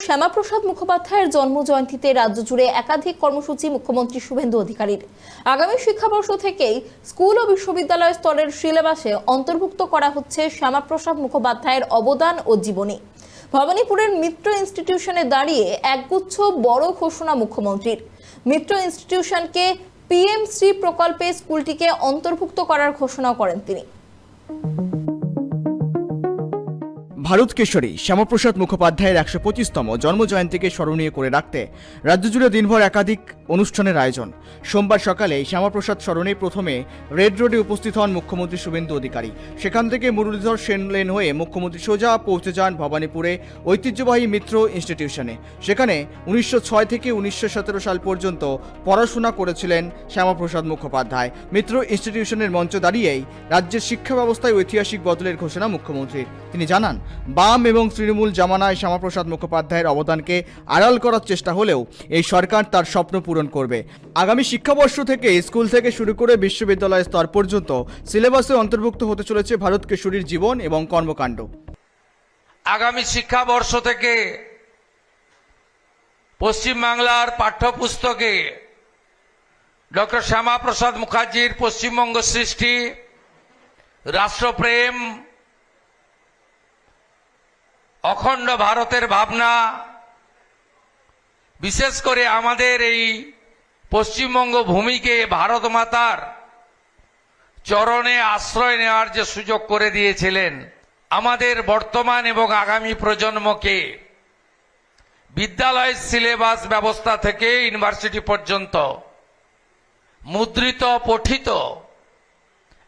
শ্যামাপ্রসাদ মুখোপাধ্যায়ের জন্মজয়ন্তীতে রাজ্য জুড়ে একাধিক কর্মসূচি মুখ্যমন্ত্রী শুভেন্দু অধিকারীর। আগামী শিক্ষাবর্ষ থেকেই স্কুল ও বিশ্ববিদ্যালয় স্তরের সিলেবাসে অন্তর্ভুক্ত করা হচ্ছে শ্যামাপ্রসাদ মুখোপাধ্যায়ের অবদান ও জীবনী। ভবানীপুরের মিত্র ইনস্টিটিউশনে দাঁড়িয়ে একগুচ্ছ বড় ঘোষণা মুখ্যমন্ত্রীর। মিত্র ইনস্টিটিউশনকে পিএমশ্রী প্রকল্পে স্কুলটিকে অন্তর্ভুক্ত করার ঘোষণা করেন তিনি। ভারত কেশরী শ্যামাপ্রসাদ মুখোপাধ্যায়ের ১২৫তম জন্মজয়ন্তীকে স্মরণীয় করে রাখতে রাজ্য জুড়ে দিনভর একাধিক অনুষ্ঠানের আয়োজন। সোমবার সকালে শ্যামাপ্রসাদ স্মরণে প্রথমে রেড রোডে উপস্থিত হন মুখ্যমন্ত্রী শুভেন্দু অধিকারী। সেখান থেকে মুরলীধর সেন লেন হয়ে মুখ্যমন্ত্রী সোজা পৌঁছে যান ভবানীপুরে ঐতিহ্যবাহী মিত্র ইনস্টিটিউশনে। সেখানে ১৯০৬ থেকে ১৯১৭ সাল পর্যন্ত পড়াশোনা করেছিলেন শ্যামাপ্রসাদ মুখোপাধ্যায়। মিত্র ইনস্টিটিউশনের মঞ্চ দাঁড়িয়েই রাজ্যের শিক্ষা ব্যবস্থায় ঐতিহাসিক বদলের ঘোষণা মুখ্যমন্ত্রীর। তিনি জানান, বাম এবং তৃণমূল জামানায় শ্যামাপ্রসাদ মুখোপাধ্যায়ের অবদানকে আড়াল করার চেষ্টা হলেও এই সরকার তার স্বপ্ন পূরণ করবে। আগামী শিক্ষাবর্ষ থেকে স্কুল থেকে শুরু করে বিশ্ববিদ্যালয় স্তর পর্যন্ত সিলেবাসে অন্তর্ভুক্ত হতে চলেছে ভারত কেশরীর জীবন এবং কর্মকাণ্ড। আগামী শিক্ষাবর্ষ থেকে পশ্চিমবাংলার পাঠ্যপুস্তকে ডক্টর শ্যামাপ্রসাদ মুখার্জির পশ্চিমবঙ্গ সৃষ্টি, রাষ্ট্রপ্রেম, অখণ্ড ভারতের ভাবনা, বিশেষ করে আমাদের এই পশ্চিমবঙ্গ ভূমিকে ভারত মাতার চরণে আশ্রয় নেওয়ার যে সুযোগ করে দিয়েছিলেন, আমাদের বর্তমান এবং আগামী প্রজন্মকে বিদ্যালয়ের সিলেবাস ব্যবস্থা থেকে ইউনিভার্সিটি পর্যন্ত মুদ্রিত, পঠিত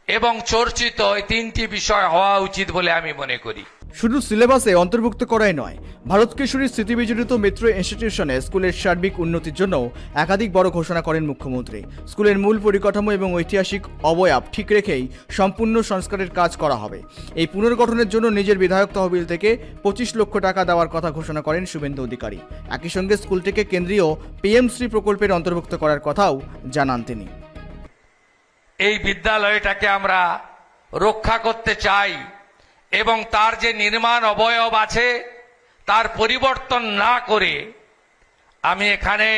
এবং চর্চিত এই তিনটি বিষয় হওয়া উচিত বলে আমি মনে করি। শুধু সিলেবাসে অন্তর্ভুক্ত করাই নয়, ভারত কেশরীর স্মৃতিবিজড়িত মিত্র ইনস্টিটিউশনে স্কুলের সার্বিক উন্নতির জন্য একাধিক বড় ঘোষণা করেন মুখ্যমন্ত্রী। স্কুলের মূল পরিকাঠামো এবং ঐতিহাসিক অবয়ব ঠিক রেখেই সম্পূর্ণ সংস্কারের কাজ করা হবে। এই পুনর্গঠনের জন্য নিজের বিধায়ক তহবিল থেকে ২৫ লক্ষ টাকা দেওয়ার কথা ঘোষণা করেন শুভেন্দু অধিকারী। একই সঙ্গে স্কুলটিকে কেন্দ্রীয় পিএমশ্রী প্রকল্পের অন্তর্ভুক্ত করার কথাও জানান তিনি। এই বিদ্যালয়টাকে আমরা রক্ষা করতে চাই এবং তার যে নির্মাণ অবয়ব আছে তার পরিবর্তন না করে আমি এখানে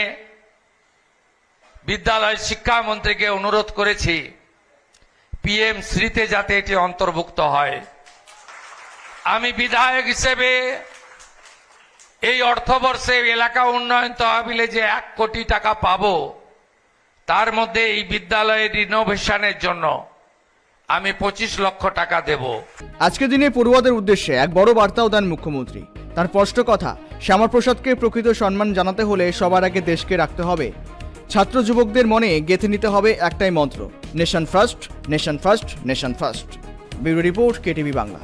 বিদ্যালয় শিক্ষামন্ত্রীকে অনুরোধ করেছি পিএম শ্রীতে যাতে এটি অন্তর্ভুক্ত হয়। আমি বিধায়ক হিসেবে এই অর্থবর্ষে এলাকা উন্নয়ন তহবিলে যে ১ কোটি টাকা পাবো, তার মধ্যে এই বিদ্যালয়ের রিনোভেশনের জন্য আমি ২৫ লক্ষ টাকা দেব। আজকের দিনে পড়ুয়াদের উদ্দেশ্যে এক বড় বার্তাও দেন মুখ্যমন্ত্রী। তার স্পষ্ট কথা, শ্যামাপ্রসাদকে প্রকৃত সম্মান জানাতে হলে সবার আগে দেশকে রাখতে হবে। ছাত্র যুবকদের মনে গেঁথে নিতে হবে একটাই মন্ত্র, nation first, nation first, nation first. Bureau report, KTV Bangla.